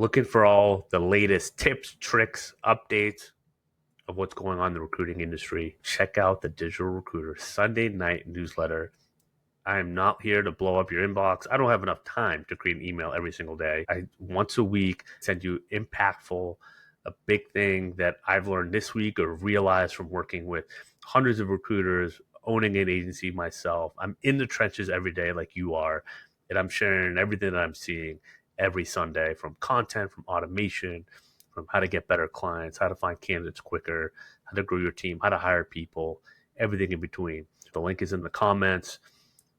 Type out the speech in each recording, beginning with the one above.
Looking for all the latest tips, tricks, updates of what's going on in the recruiting industry, check out the Digital Recruiter Sunday night newsletter. I am not here to blow up your inbox. I don't have enough time to create an email every single day. I once a week send you impactful, a big thing that I've learned this week or realized from working with hundreds of recruiters, owning an agency myself. I'm in the trenches every day like you are, and I'm sharing everything that I'm seeing every Sunday, from content, from automation, from how to get better clients, how to find candidates quicker, how to grow your team, how to hire people, everything in between. The link is in the comments.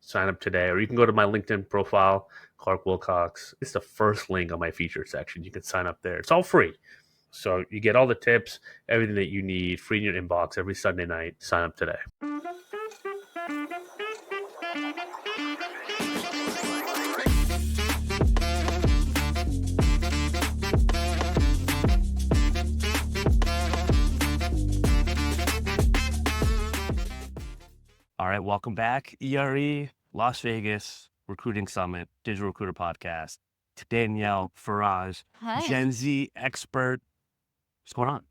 Sign up today, or you can go to my LinkedIn profile, Clark Wilcox. It's the first link on my featured section. You can sign up there. It's all free. So you get all the tips, everything that you need, free in your inbox every Sunday night. Sign up today. All right, welcome back. ERE Las Vegas Recruiting Summit, Digital Recruiter Podcast. Danielle Farage, Hi. Gen Z expert. What's going on?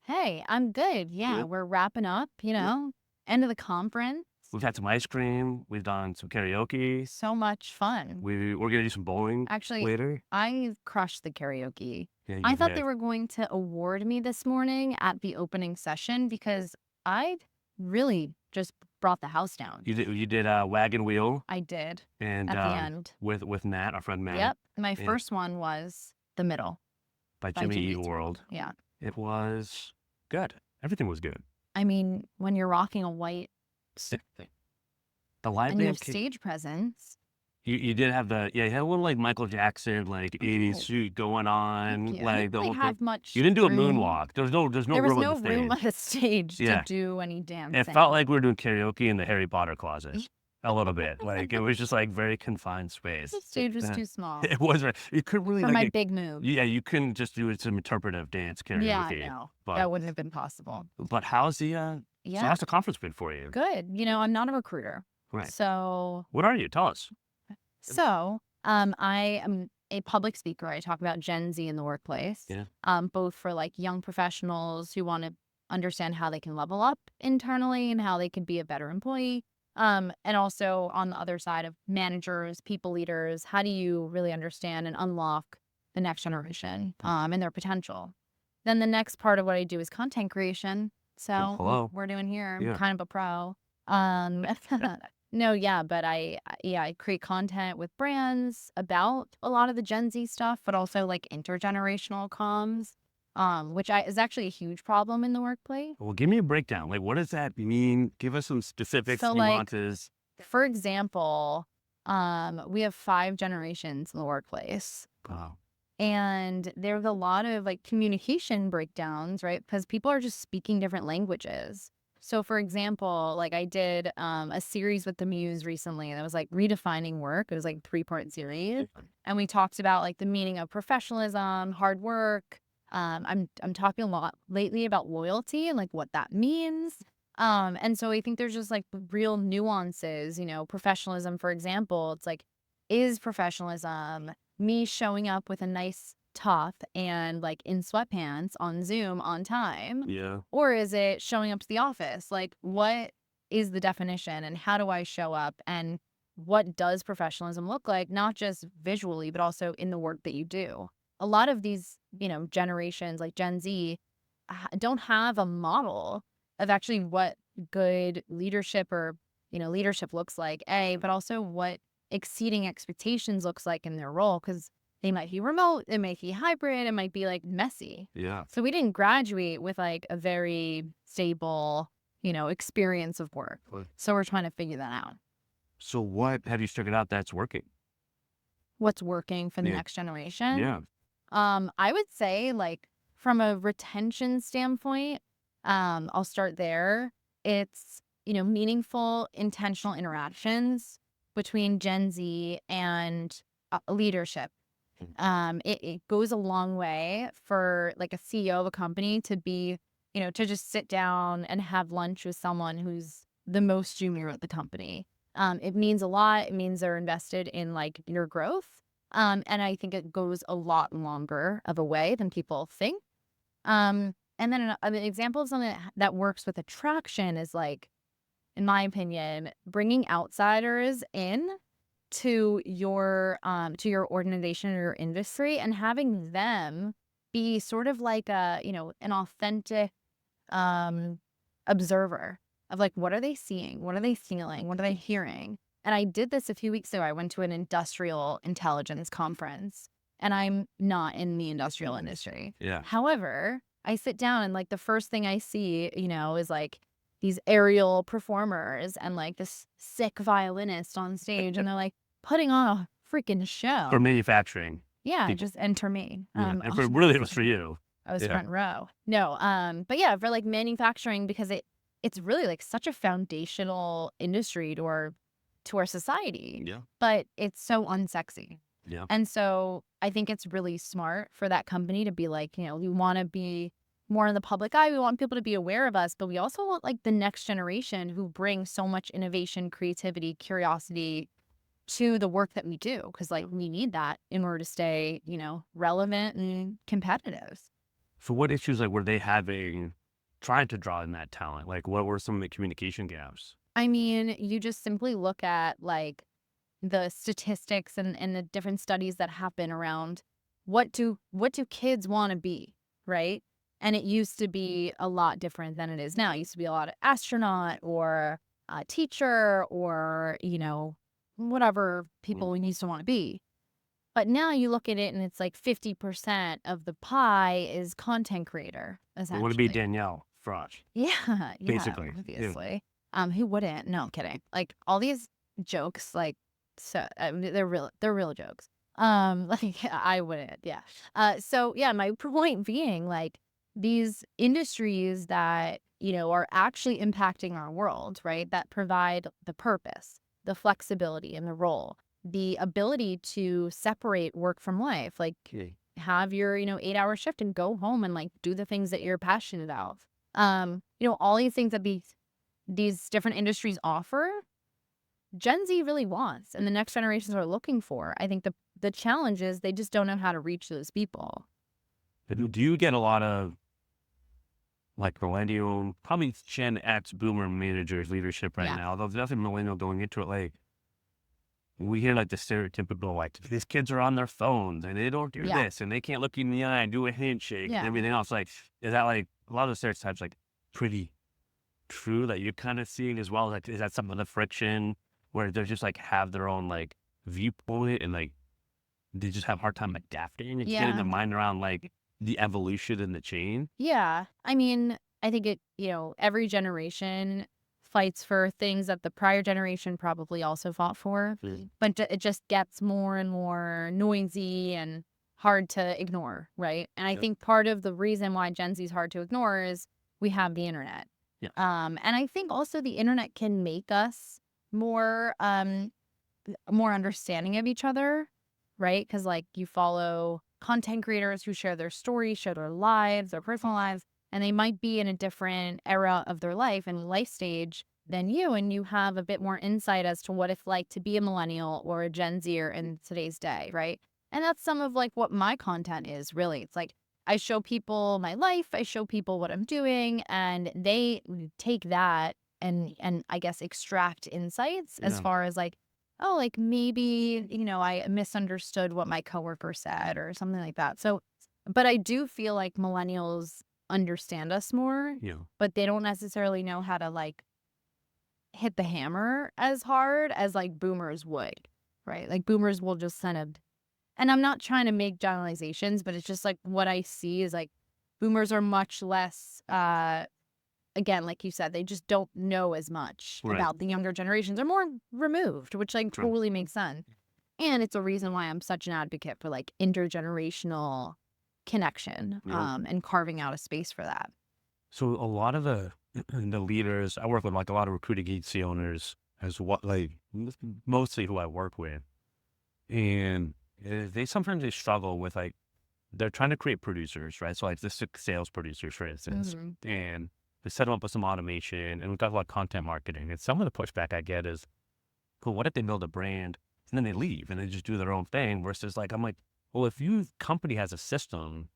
Hey, I'm good. Yeah, Good. we're wrapping up, end of the conference. We've had some ice cream. We've done some karaoke. So much fun. We're going to do some bowling Actually, later. I crushed the karaoke. Yeah, I you thought did. they were going to award me this morning at the opening session because I really just brought the house down. You did Wagon Wheel I did and at the end. with Matt, our friend Matt. Yep. My Yeah. first one was The Middle. by by Jimmy Jimmy Eat Eat World. Yeah. It was good. Everything was good. I mean, when you're rocking a white The live and you band have stage presence. You did have you had a little like Michael Jackson, like 80s Oh, suit going on, Thank you. I like didn't the really whole thing. have much You didn't do a room. moonwalk. There's no There was room no on the room on stage. the stage Yeah. to do any dancing. It felt like we were doing karaoke in the Harry Potter closet. A little bit. Like it was just like very confined space. The stage was Yeah. too small It was right. You couldn't really for like my it- big moves. Yeah, you couldn't just do some interpretive dance karaoke. Yeah, I know. But That wouldn't have been possible. but how's the so Yeah, how's the conference been for you? good. I'm not a recruiter. Right. So, What are you? Tell us. I am a public speaker. I talk about Gen Z in the workplace. Yeah. Both for like young professionals who want to understand how they can level up internally and how they can be a better employee. And also on the other side of managers, people leaders, how do you really understand and unlock the next generation and their potential? Then the next part of what I do is content creation. So hello. we're doing here. I'm Yeah. kind of a pro. No, yeah, but I create content with brands about a lot of the Gen Z stuff, but also like intergenerational comms, which is actually a huge problem in the workplace. Well, give me a breakdown. Like, what does that mean? Give us some specifics, So, like, nuances. For example, we have 5 generations in the workplace. Wow. And there's a lot of like communication breakdowns, right? Because people are just speaking different languages. So, for example, like I did a series with the Muse recently that was like redefining work. It was like a 3-part series, and we talked about like the meaning of professionalism, hard work. I'm talking a lot lately about loyalty and like what that means. And so I think there's just like real nuances. Professionalism, for example, it's like, is professionalism me showing up with a nice top and like in sweatpants on Zoom on time? Yeah. Or is it showing up to the office? Like, what is the definition and how do I show up? And what does professionalism look like, not just visually, but also in the work that you do? A lot of these, generations like Gen Z don't have a model of actually what good leadership or, leadership looks like, but also what exceeding expectations looks like in their role, because they might be remote, it might be hybrid, it might be like messy. Yeah. So we didn't graduate with like a very stable, experience of work. Right. So we're trying to figure that out. So what have you figured out that's working? What's working for the Yeah. next generation? Yeah. I would say like from a retention standpoint, I'll start there. It's, meaningful, intentional interactions between Gen Z and leadership. It goes a long way for like a CEO of a company to be, to just sit down and have lunch with someone who's the most junior at the company. It means a lot. It means they're invested in like your growth. And I think it goes a lot longer of a way than people think. And then an example of something that works with attraction is like, in my opinion, bringing outsiders in to your organization or your industry and having them be sort of like an authentic um observer of like, what are they seeing, what are they feeling, what are they hearing. And I did this a few weeks ago. I went to an industrial intelligence conference, and I'm not in the industrial industry. Yeah. However, I sit down and like the first thing I see, is like these aerial performers and like this sick violinist on stage, and they're like putting on a freaking show. For manufacturing. Yeah, people. just enter me. Yeah. And for really, it was for you. I was Yeah. front row. No, but yeah, for like manufacturing, because it's really like such a foundational industry to our society, Yeah. but it's so unsexy. Yeah. And so I think it's really smart for that company to be like, we want to be more in the public eye. We want people to be aware of us, but we also want like the next generation who brings so much innovation, creativity, curiosity to the work that we do. Because like we need that in order to stay, relevant and competitive. So what issues like were they trying to draw in that talent? Like what were some of the communication gaps? I mean, you just simply look at like the statistics and the different studies that happen around what do kids want to be, right? And it used to be a lot different than it is now. It used to be a lot of astronaut or a teacher or, whatever people used to want to be. But now you look at it and it's like 50% of the pie is content creator, I essentially. want to be Danielle Farage. Yeah, Basically, yeah. obviously. Who wouldn't? No, I'm kidding. Like all these jokes, like, so I mean, they're real jokes. Like I wouldn't. Yeah. So yeah, my point being like these industries that, are actually impacting our world, right? That provide the purpose, the flexibility and the role, the ability to separate work from life, like have your, 8-hour shift and go home and like do the things that you're passionate about. All these things that these different industries offer, Gen Z really wants, and the next generations are looking for. I think the challenge is they just don't know how to reach those people. Do you get a lot of like millennial, probably Gen X boomer managers leadership right now? Although there's nothing millennial going into it. Like we hear like the stereotypical, like these kids are on their phones and they don't do this and they can't look you in the eye and do a handshake and everything else. Like, is that like a lot of the stereotypes like pretty true that you're kind of seeing as well? Like, is that some of the friction where they just like have their own like viewpoint and like they just have a hard time adapting and getting their mind around like the evolution and the change? Yeah. I mean, I think every generation fights for things that the prior generation probably also fought for, but it just gets more and more noisy and hard to ignore, right? And I think part of the reason why Gen Z is hard to ignore is we have the internet. Yeah. And I think also the internet can make us more understanding of each other, right? Because like you follow content creators who share their stories, share their lives, their personal lives, and they might be in a different era of their life and life stage than you, and you have a bit more insight as to what it's like to be a millennial or a Gen Zer in today's day, right? And that's some of like what my content is, really. It's like I show people my life, I show people what I'm doing, and they take that and I guess extract insights as far as like, oh, like maybe, I misunderstood what my coworker said or something like that. So, but I do feel like millennials understand us more, but they don't necessarily know how to like hit the hammer as hard as like boomers would, right? Like boomers will just kind of, and I'm not trying to make generalizations, but it's just like what I see is like boomers are much less, again, like you said, they just don't know as much about the younger generations. They're more removed, which like totally makes sense. And it's a reason why I'm such an advocate for like intergenerational connection, and carving out a space for that. So a lot of the leaders, I work with like a lot of recruiting agency owners as what like mostly who I work with. And they sometimes struggle with like, they're trying to create producers, right? So like the sales producers, for instance, and they set them up with some automation, and we talk about content marketing. And some of the pushback I get is, well, what if they build a brand and then they leave and they just do their own thing. Versus like, I'm like, well, if your company has a system,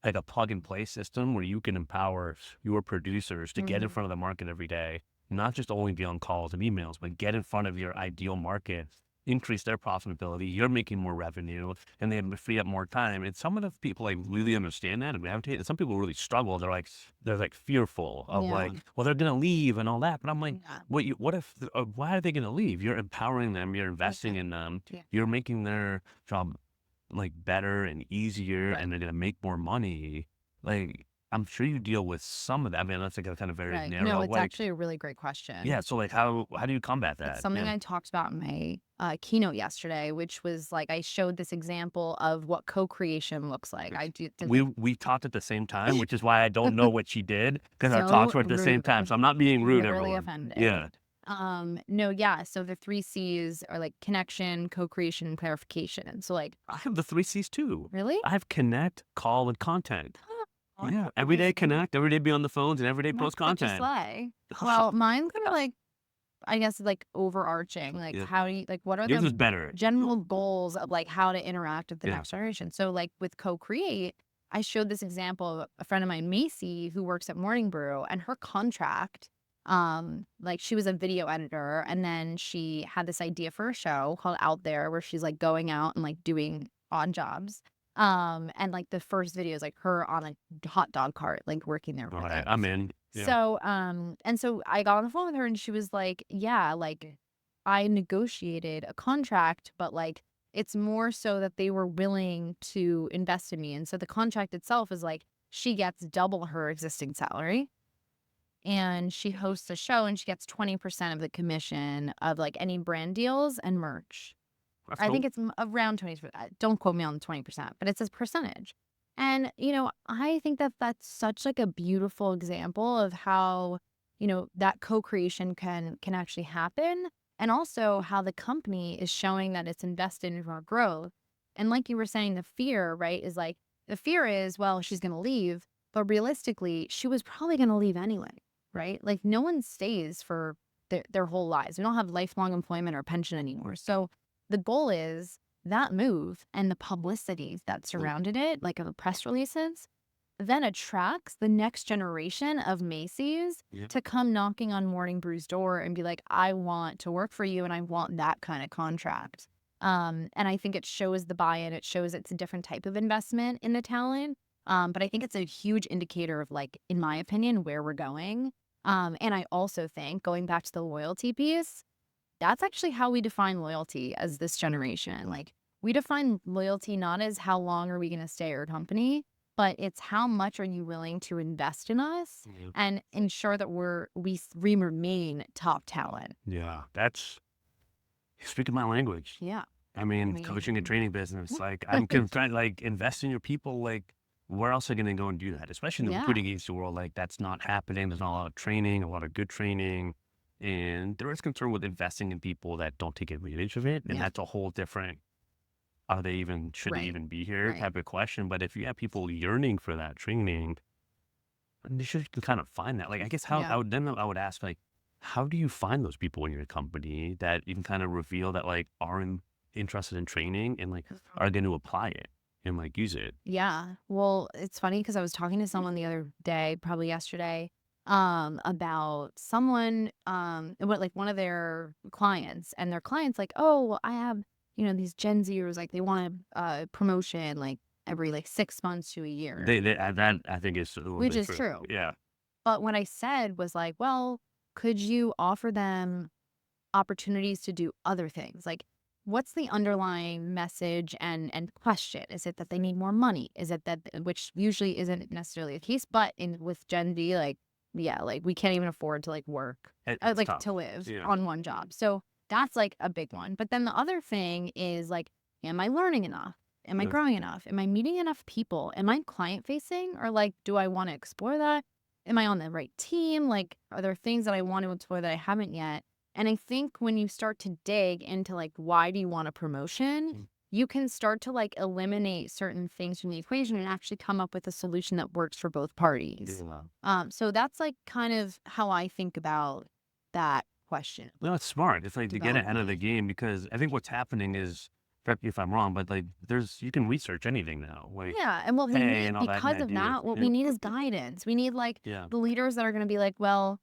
like a plug and play system where you can empower your producers to get in front of the market every day, not just only be on calls and emails, but get in front of your ideal market, increase their profitability, you're making more revenue, and they free up more time. And some of the people like really understand that and gravitate. And some people really struggle. They're like fearful of like, well, they're gonna leave and all that. But I'm like, what if? Why are they gonna leave? You're empowering them. You're investing in them. You're making their job like better and easier, and they're gonna make more money. Like, I'm sure you deal with some of that. I mean, that's like a kind of very narrow. No, it's like, actually a really great question. yeah. So like, how do you combat that? It's something I talked about in my keynote yesterday, which was like I showed this example of what co-creation looks like. We talked at the same time, which is why I don't know what she did, because our So talks were at the same rude. time. So I'm not being rude, Really everyone. offended. Yeah. No, yeah. So the 3 C's are like connection, co-creation, and clarification. So like, I have the 3 C's too. really? I have connect, call, and content. Oh, Yeah. Every day connect, every day be on the phones, and every day post Such a content. slay. Well, mine's kind of like, I guess like overarching. Like, how do you like? What are Yours the is better. general goals of like how to interact with the next generation? So like with co-create, I showed this example of a friend of mine, Macy, who works at Morning Brew, and her contract, like she was a video editor, and then she had this idea for a show called Out There, where she's like going out and like doing odd jobs. And like the first video is like her on a hot dog cart, like working there. All right, I'm in. Yeah. So, and so I got on the phone with her and she was like, yeah, like I negotiated a contract, but like it's more so that they were willing to invest in me. And so the contract itself is like she gets double her existing salary and she hosts a show and she gets 20% of the commission of like any brand deals and merch. I think it's around 20%. Don't quote me on the 20%, but it's a percentage. And, you know, I think that that's such like a beautiful example of how, you know, that co-creation can actually happen. And also how the company is showing that it's invested in our growth. And like you were saying, the fear, right, is like, the fear is, well, she's going to leave. But realistically, she was probably going to leave anyway, right? Like no one stays for their whole lives. We don't have lifelong employment or pension anymore. So the goal is that move and the publicity that surrounded it, like the press releases, then attracts the next generation of Macy's to come knocking on Morning Brew's door and be like, I want to work for you and I want that kind of contract. And I think it shows the buy-in. It shows it's a different type of investment in the talent. But I think it's a huge indicator of, like, in my opinion, where we're going. And I also think, going back to the loyalty piece, that's actually how we define loyalty as this generation. Like, we define loyalty not as how long are we going to stay at your company, but it's how much are you willing to invest in us and ensure that we remain top talent. Yeah, that's speaking my language. Yeah. I mean, coaching and training business, like I'm trying like invest in your people. Like, where else are you going to go and do that? Especially in the recruiting agency world, like that's not happening. There's not a lot of training, a lot of good training. And there is concern with investing in people that don't take advantage of it. And that's a whole different, should they even be here type of question. But if you have people yearning for that training, they should kind of find that. Like, I guess I would ask, like, how do you find those people in your company that you can kind of reveal that like are interested in training and like are going to apply it and like use it? Yeah. Well, it's funny because I was talking to someone the other day, probably yesterday, about someone, like one of their clients, and their client's like, oh, well, I have, these Gen Zers, like they want a promotion like every like 6 months to a year. That I think is which is true. Yeah. But what I said was like, well, could you offer them opportunities to do other things? Like, what's the underlying message and question? Is it that they need more money? Is it that, which usually isn't necessarily the case, but with Gen Z, like, yeah, like we can't even afford to like work, like tough to live on one job. So that's like a big one. But then the other thing is like, am I learning enough? Am I growing enough? Am I meeting enough people? Am I client facing? Or like, do I want to explore that? Am I on the right team? Like, are there things that I want to explore that I haven't yet? And I think when you start to dig into like, why do you want a promotion? You can start to like eliminate certain things from the equation and actually come up with a solution that works for both parties. So that's like kind of how I think about that question. No, it's smart. It's like to get ahead of the Development. game, because I think what's happening is, correct me if I'm wrong, but like you can research anything now. Like Yeah, and what we pay need and all that, because and of do it. that, what Yeah. we need is guidance. We need like Yeah. the leaders that are going to be like, well,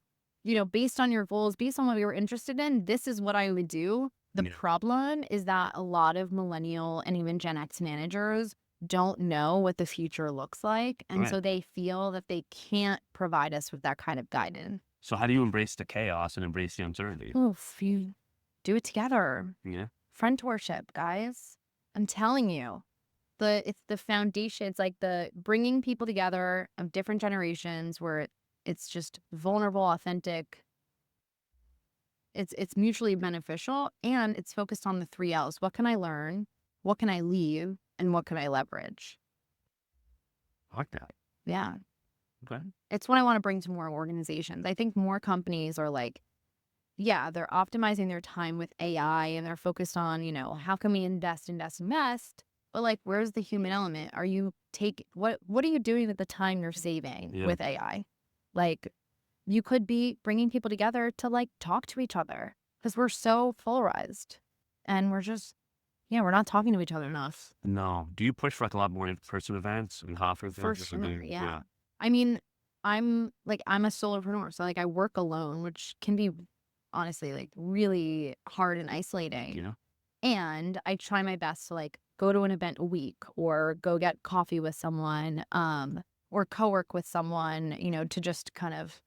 based on your goals, based on what we were interested in, this is what I would do. The Yeah. problem is that a lot of millennial and even Gen X managers don't know what the future looks like. And Right. so they feel that they can't provide us with that kind of guidance. So how do you embrace the chaos and embrace the uncertainty? Oof, you do it together. Yeah. Friendship, guys. I'm telling you. It's the foundation. It's like the bringing people together of different generations where it's just vulnerable, authentic. It's mutually beneficial, and it's focused on the 3 L's. What can I learn? What can I leave? And what can I leverage? I like that. Yeah. Okay. It's what I want to bring to more organizations. I think more companies are like, yeah, they're optimizing their time with AI and they're focused on, how can we invest? But like, where's the human element? Are you what are you doing with the time you're saving with AI? Like, you could be bringing people together to like talk to each other because we're so polarized and we're not talking to each other enough. No. Do you push for like a lot more in-person events and conferences? For sure, yeah. I mean, I'm a solopreneur, so like I work alone, which can be honestly like really hard and isolating. Yeah. And I try my best to like go to an event a week or go get coffee with someone, or co-work with someone, to just kind of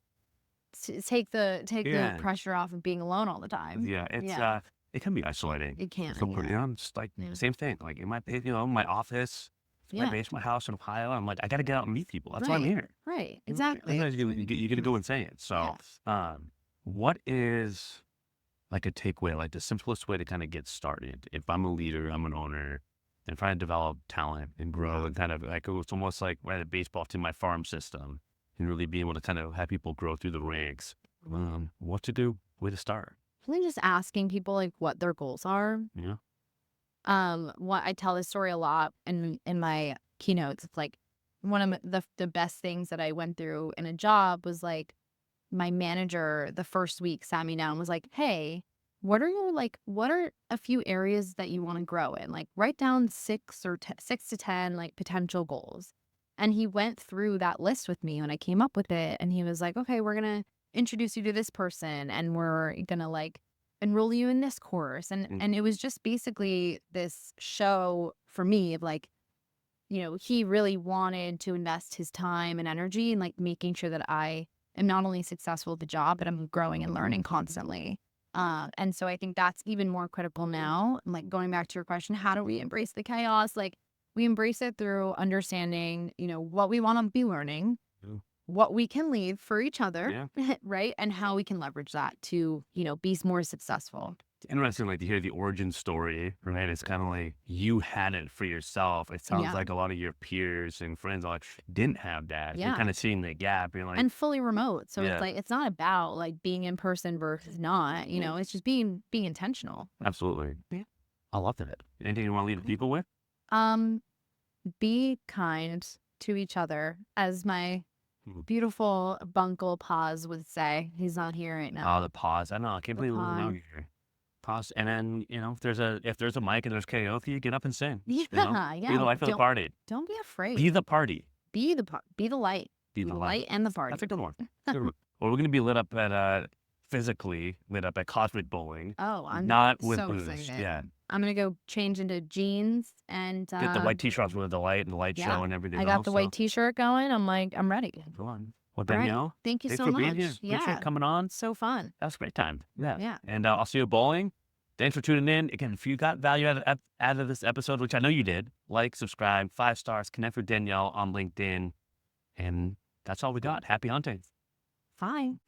take the pressure off of being alone all the time. Yeah. It's Yeah. it can be isolating. It can. So, just like Yeah. same thing. Like in my my office, my Yeah. base, my house in Ohio. I'm like, I got to get out and meet people. That's why I'm Right. here. Right. Exactly. Sometimes you got to go and say it. So, Yes. what is like a takeaway, like the simplest way to kind of get started? If I'm a leader, I'm an owner, and trying to develop talent and grow, and kind of like it's almost like running a baseball team, my farm system, and really be able to kind of have people grow through the ranks. What to do? Where to start? Really just asking people like what their goals are. Yeah. What I tell this story a lot in my keynotes. It's like one of the best things that I went through in a job was like my manager the first week sat me down and was like, hey, what are a few areas that you want to grow in? Like write down 6 to 10 like potential goals. And he went through that list with me when I came up with it. And he was like, okay, we're going to introduce you to this person and we're going to like enroll you in this course. And it was just basically this show for me of like, he really wanted to invest his time and energy in like making sure that I am not only successful at the job, but I'm growing and learning constantly. And so I think that's even more critical now. And like going back to your question, how do we embrace the chaos? Like we embrace it through understanding, what we want to be learning, what we can leave for each other, right? And how we can leverage that to, be more successful. It's interesting, like to hear the origin story, right? It's kind of like you had it for yourself. It sounds like a lot of your peers and friends like didn't have that. You're kind of seeing the gap. You're like, and fully remote. So it's like, it's not about like being in person versus not, it's just being intentional. Absolutely. Yeah. I love that. Anything you want to leave the people with? Be kind to each other, as my beautiful Bunkle Paz would say. He's not here right now. Oh, the pause. I know. I can't believe we know you're here. Pause. And then, if there's a mic and there's karaoke, get up and sing. Yeah. Be the life of the party. Don't be afraid. Be the party. Be the light. Be the light. And the party. That's a good one. Well, we're going to be lit up at physically lit up at Cosmic Bowling. Oh, I'm not with so booze. excited. Yeah. I'm going to go change into jeans and get the white t-shirts with the light and the light show and everything. I got the white t-shirt going. I'm like, I'm ready. Go on. Well, Danielle, thank you thanks so for much. being here. Appreciate coming on. So fun. That was a great time. Yeah. Yeah. And I'll see you at bowling. Thanks for tuning in. Again, if you got value out of this episode, which I know you did, like, subscribe, 5 stars, connect with Danielle on LinkedIn. And that's all we got. Happy hunting. Fine.